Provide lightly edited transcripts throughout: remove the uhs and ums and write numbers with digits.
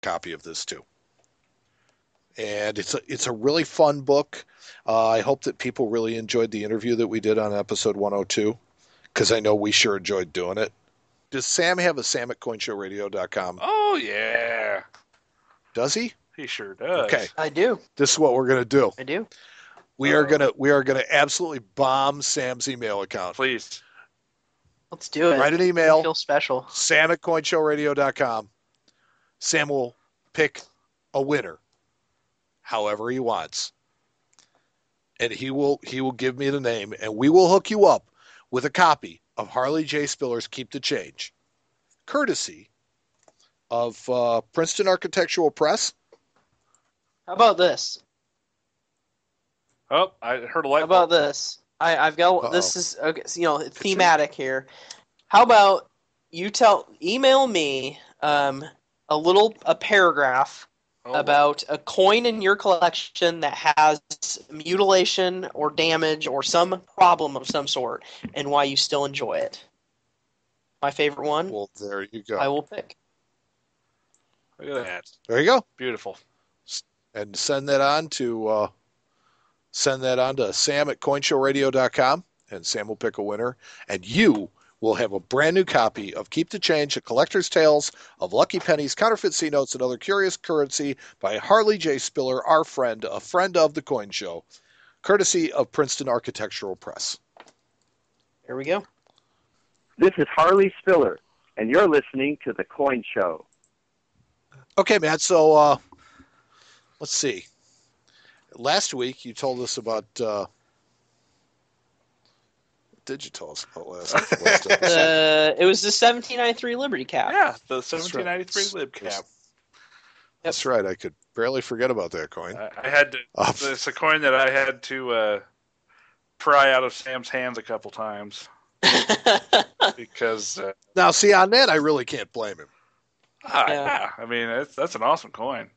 copy of this too. And it's a really fun book. I hope that people really enjoyed the interview that we did on episode 102, because I know we sure enjoyed doing it. Does Sam have a Sam at CoinShowRadio.com? Oh, yeah. Does he? He sure does. Okay. I do. This is what we're gonna do. I do. We are gonna absolutely bomb Sam's email account. Please. Let's do it. Write an email. I feel special. Sam at CoinShowRadio.com. Sam will pick a winner, however he wants, and he will give me the name, and we will hook you up with a copy of Harley J. Spiller's Keep the Change, courtesy of Princeton Architectural Press. How about this? Oh, I heard a light How about bulb. this? I've got Uh-oh. this is okay, thematic here. How about you email me a paragraph about a coin in your collection that has mutilation or damage or some problem of some sort, and why you still enjoy it. My favorite one. Well, there you go. I will pick. Look at that. There you go. Beautiful. And send that on to Sam at CoinShowRadio.com, and Sam will pick a winner, and you will have a brand new copy of Keep the Change, A Collector's Tales of Lucky Pennies, Counterfeit C-Notes, and Other Curious Currency by Harley J. Spiller, our friend, a friend of the Coin Show, courtesy of Princeton Architectural Press. Here we go. This is Harley Spiller, and you're listening to The Coin Show. Okay, Matt, so let's see. Last week you told us about... what did you tell us about last episode? It was the 1793 Liberty Cap. Yeah, the 1793 Lib Cap. That's right. I could barely forget about that coin. I had to. It's a coin that I had to pry out of Sam's hands a couple times because. Now, see, on that, I really can't blame him. Yeah. I mean, that's an awesome coin.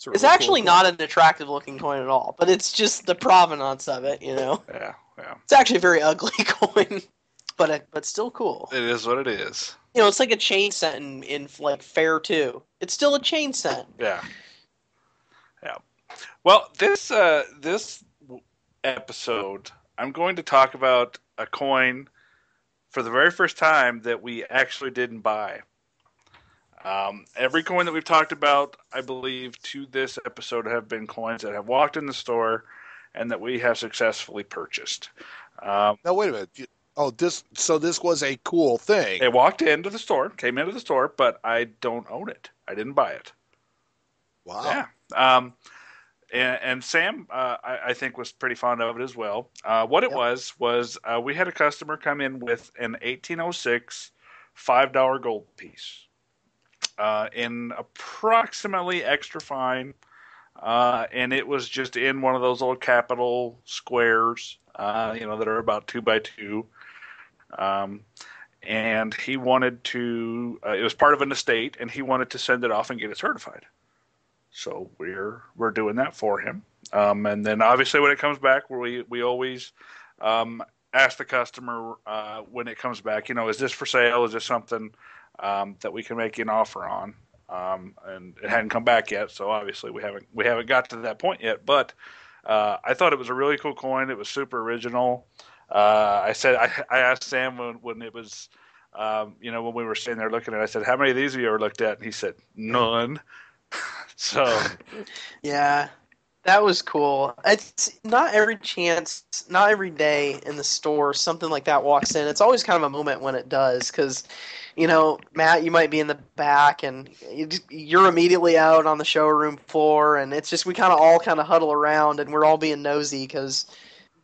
It's actually not an attractive looking coin at all, but it's just the provenance of it, you know. Yeah. It's actually a very ugly coin, but still cool. It is what it is. You know, it's like a chain cent in like Fair 2. It's still a chain cent. Yeah. Well, this episode, I'm going to talk about a coin for the very first time that we actually didn't buy. Every coin that we've talked about, I believe, to this episode have been coins that have walked in the store and that we have successfully purchased. Now, wait a minute. This was a cool thing. It walked into the store, came into the store, but I don't own it. I didn't buy it. Wow. Yeah. And Sam, I think, was pretty fond of it as well. What it was we had a customer come in with an 1806 $5 gold piece in approximately extra fine. And it was just in one of those old capital squares, that are about 2 by 2. And he wanted to, it was part of an estate, and he wanted to send it off and get it certified. So we're doing that for him. And then obviously when it comes back, we always ask the customer when it comes back, is this for sale? Is this something that we can make you an offer on? And it hadn't come back yet, so obviously we haven't got to that point yet. But I thought it was a really cool coin. It was super original. I asked Sam when it was, when we were sitting there looking at it, I said, how many of these have you ever looked at? And he said, none. So, yeah, that was cool. It's not every day in the store something like that walks in. It's always kind of a moment when it does, because, Matt, you might be in the back and you're immediately out on the showroom floor, and it's just we kind of all huddle around and we're all being nosy because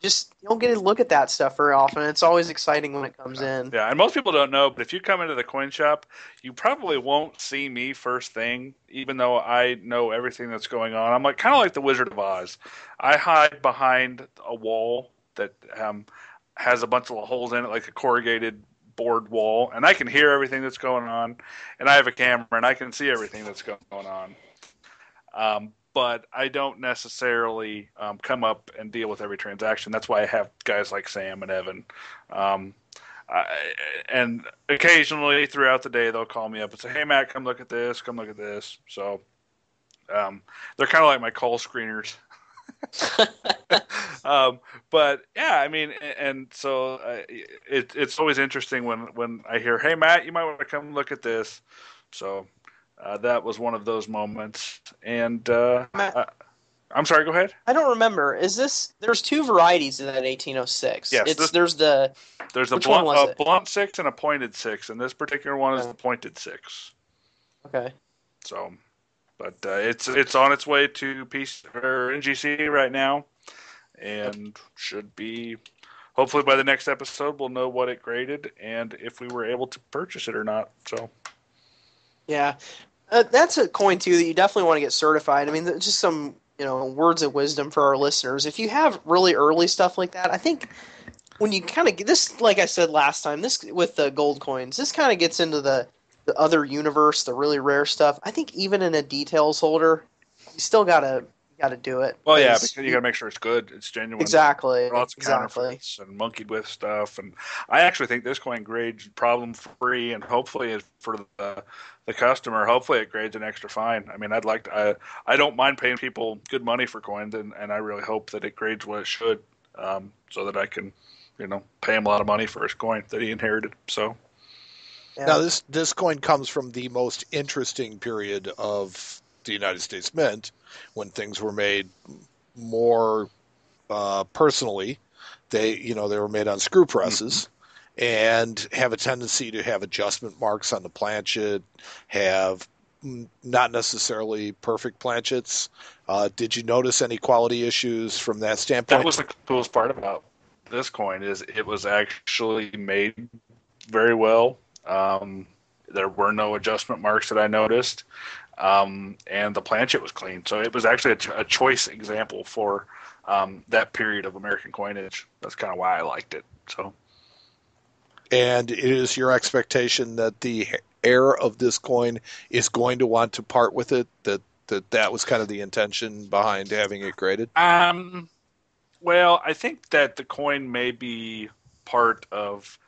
just you don't get to look at that stuff very often. It's always exciting when it comes in. Yeah, and most people don't know, but if you come into the coin shop, you probably won't see me first thing, even though I know everything that's going on. I'm kind of like the Wizard of Oz. I hide behind a wall that has a bunch of holes in it, like a corrugated board wall, and I can hear everything that's going on, and I have a camera, and I can see everything that's going on. But I don't necessarily come up and deal with every transaction. That's why I have guys like Sam and Evan. And occasionally throughout the day, they'll call me up and say, "Hey, Matt, come look at this. Come look at this." So they're kind of like my call screeners. But yeah, I mean, and so it's always interesting when I hear, "Hey, Matt, you might want to come look at this." So that was one of those moments. And I'm sorry, go ahead. I don't remember. There's two varieties of that 1806. Yes, there's a which one was it? blunt 6 and a pointed 6, and this particular one is the pointed 6. Okay. So, but it's on its way to NGC right now, and should be hopefully by the next episode we'll know what it graded and if we were able to purchase it or not. So, yeah, that's a coin too that you definitely want to get certified. I mean, just some words of wisdom for our listeners. If you have really early stuff like that, I think when you kind of get this, like I said last time, this with the gold coins, this kind of gets into the other universe, the really rare stuff. I think even in a details holder, you still gotta do it. Well, yeah, because you gotta make sure it's good, it's genuine. Exactly. Lots of counterfeits and monkeyed with stuff, and I actually think this coin grades problem free, and hopefully for the customer, hopefully it grades an extra fine. I mean, I don't mind paying people good money for coins, and I really hope that it grades what it should, so that I can, pay him a lot of money for his coin that he inherited. So. Yeah. Now, this coin comes from the most interesting period of the United States Mint, when things were made more personally. They were made on screw presses, and have a tendency to have adjustment marks on the planchet, have not necessarily perfect planchets. Did you notice any quality issues from that standpoint? That was the coolest part about this coin, is it was actually made very well. There were no adjustment marks that I noticed, and the planchet was clean. So it was actually a choice example for that period of American coinage. That's kind of why I liked it. So, and it is your expectation that the heir of this coin is going to want to part with it? That was kind of the intention behind having it graded? Well, I think that the coin may be part of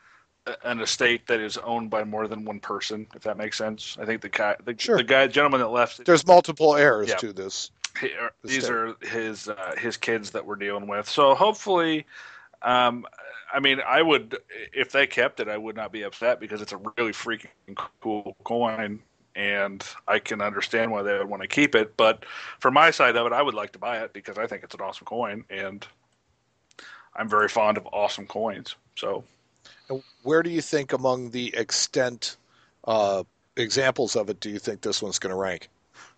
an estate that is owned by more than one person, if that makes sense. I think the gentleman that left. There's multiple heirs to this. These are his kids that we're dealing with. So hopefully, I mean, I would, if they kept it, I would not be upset, because it's a really freaking cool coin, and I can understand why they would want to keep it. But for my side of it, I would like to buy it because I think it's an awesome coin, and I'm very fond of awesome coins. So, where do you think, among the extent examples of it, do you think this one's going to rank?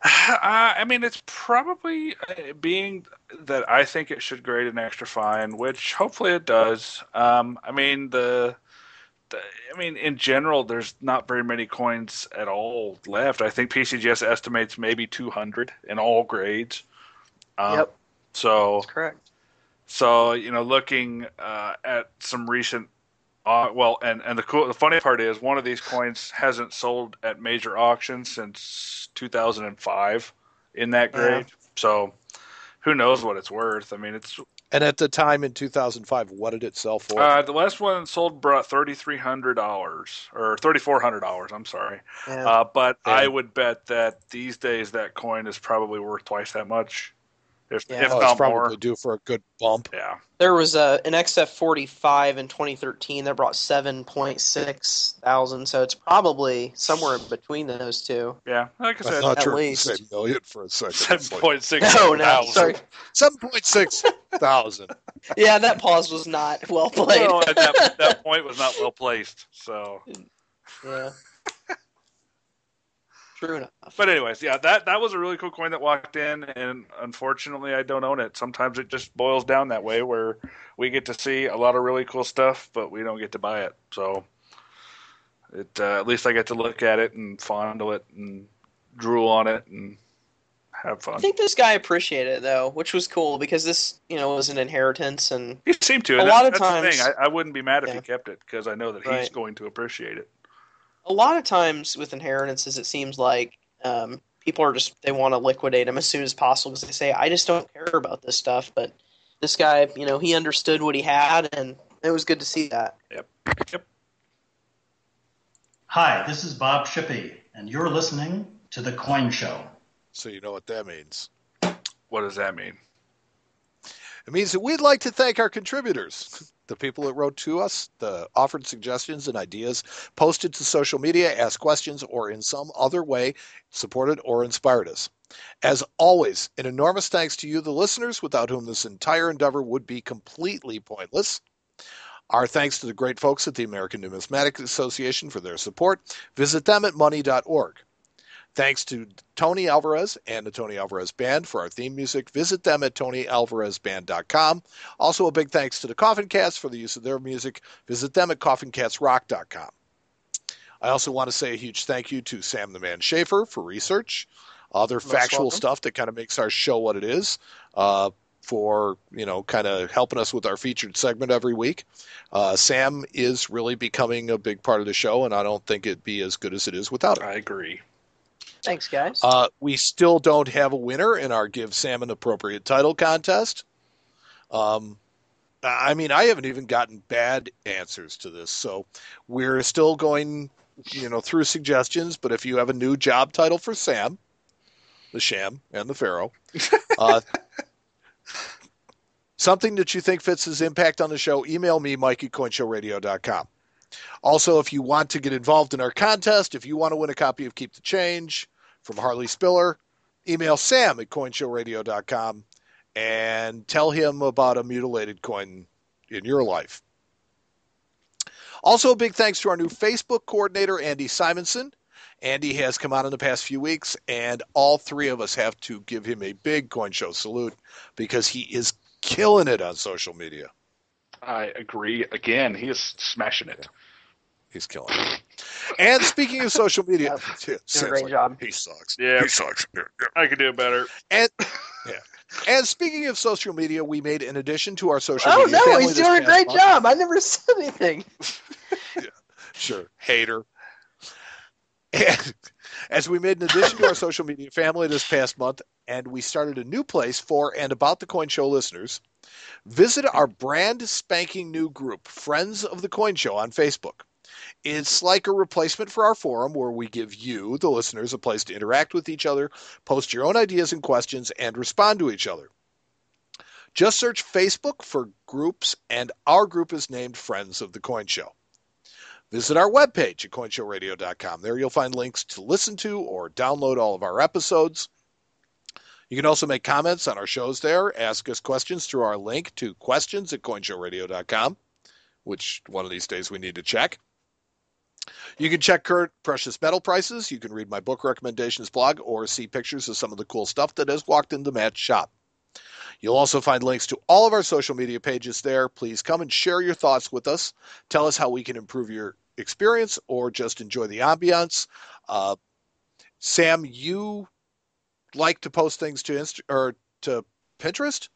I mean, it's probably, being that I think it should grade an extra fine, which hopefully it does. I mean, in general, there's not very many coins at all left. I think PCGS estimates maybe 200 in all grades. Yep. So that's correct. So, looking at some recent, and the funny part is, one of these coins hasn't sold at major auctions since 2005 in that grade. Yeah. So, who knows what it's worth? I mean, it's. And at the time in 2005, what did it sell for? The last one sold brought $3,300 or $3,400. I'm sorry, but I would bet that these days that coin is probably worth twice that much. If not it's probably more. due for a good bump. Yeah. There was an XF45 in 2013 that brought 7.6 thousand, so it's probably somewhere between those two. Yeah, like I said, I thought you were going to say million for a second. 7.6 thousand. 7.6 thousand. Yeah, that pause was not well played. No, that point was not well placed. So. Yeah. True enough. But anyways, yeah, that was a really cool coin that walked in, and unfortunately I don't own it. Sometimes it just boils down that way, where we get to see a lot of really cool stuff, but we don't get to buy it. So at least I get to look at it and fondle it and drool on it and have fun. I think this guy appreciated it, though, which was cool, because this, was an inheritance, and he seemed to. A lot of times, the thing. I wouldn't be mad if he kept it, because I know that he's going to appreciate it. A lot of times with inheritances, it seems like people are they want to liquidate them as soon as possible, because they say, I just don't care about this stuff. But this guy, he understood what he had, and it was good to see that. Yep. Hi, this is Bob Shippey, and you're listening to The Coin Show. So you know what that means. What does that mean? It means that we'd like to thank our contributors, the people that wrote to us, the offered suggestions and ideas, posted to social media, asked questions, or in some other way supported or inspired us. As always, an enormous thanks to you, the listeners, without whom this entire endeavor would be completely pointless. Our thanks to the great folks at the American Numismatic Association for their support. Visit them at money.org. Thanks to Tony Alvarez and the Tony Alvarez Band for our theme music. Visit them at TonyAlvarezBand.com. Also, a big thanks to the Coffin Cats for the use of their music. Visit them at CoffinCatsRock.com. I also want to say a huge thank you to Sam the Man Schaefer for research, other factual welcome. stuff that kind of makes our show what it is, for, kind of helping us with our featured segment every week. Sam is really becoming a big part of the show, and I don't think it'd be as good as it is without it. I agree. Thanks, guys. We still don't have a winner in our Give Sam an Appropriate Title contest. I haven't even gotten bad answers to this, so we're still going, through suggestions. But if you have a new job title for Sam, the Sham and the Pharaoh, something that you think fits his impact on the show, email me, Mike at CoinShowRadio.com. Also, if you want to get involved in our contest, if you want to win a copy of Keep the Change from Harley Spiller, email Sam at CoinShowRadio.com and tell him about a mutilated coin in your life. Also, a big thanks to our new Facebook coordinator, Andy Simonson. Andy has come on in the past few weeks, and all three of us have to give him a big Coin Show salute because he is killing it on social media. I agree. Again, he is smashing it. He's killing it. And speaking of social media, Doing a great job. He sucks. Yeah. He sucks. I could do it better. And speaking of social media, we made an addition to our social Oh media no, family he's this doing a past great month. job. I never said anything. Sure, hater. And as we made an addition to our social media family this past month, and we started a new place for and about the Coin Show listeners, visit our brand spanking new group, Friends of the Coin Show, on Facebook. It's like a replacement for our forum where we give you, the listeners, a place to interact with each other, post your own ideas and questions, and respond to each other. Just search Facebook for groups, and our group is named Friends of the Coin Show. Visit our webpage at CoinShowRadio.com. There you'll find links to listen to or download all of our episodes. You can also make comments on our shows there, ask us questions through our link to questions at CoinShowRadio.com, which one of these days we need to check. You can check current precious metal prices. You can read my book recommendations blog or see pictures of some of the cool stuff that has walked into Matt's shop. You'll also find links to all of our social media pages there. Please come and share your thoughts with us. Tell us how we can improve your experience or just enjoy the ambiance. Sam, you like to post things to to Pinterest?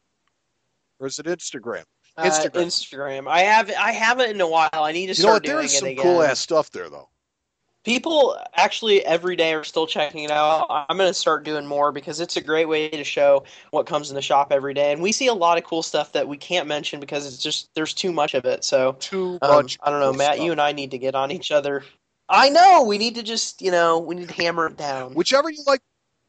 Or is it Instagram? Instagram. I haven't in a while. I need to You know what? start There doing is it some again. cool ass stuff there, though. People actually every day are still checking it out. I'm going to start doing more because it's a great way to show what comes in the shop every day. And we see a lot of cool stuff that we can't mention because it's just there's too much of it. So Too much. I don't know, cool Matt. stuff. You and I need to get on each other. I know we need to just we need to hammer it down. Whichever you like.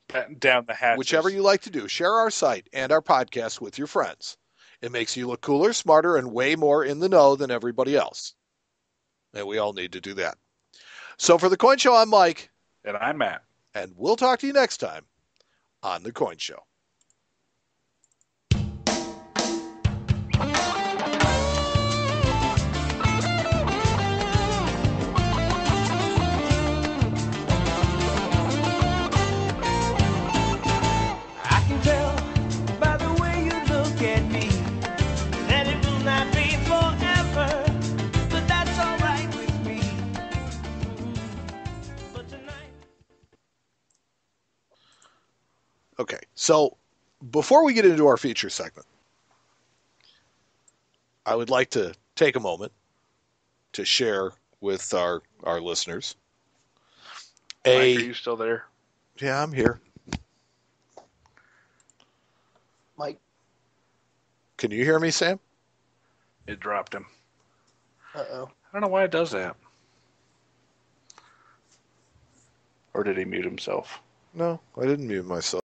Batten down the hatches. Whichever you like to do, share our site and our podcast with your friends. It makes you look cooler, smarter, and way more in the know than everybody else. And we all need to do that. So for the Coin Show, I'm Mike. And I'm Matt. And we'll talk to you next time on the Coin Show. I can tell by the way you look at me that it will not be forever, but that's all right with me. But tonight. Okay, so before we get into our feature segment, I would like to take a moment to share with our listeners. Mike, are you still there? Yeah, I'm here. Mike. Can you hear me, Sam? It dropped him. Uh-oh. I don't know why it does that. Or did he mute himself? No, I didn't mute myself.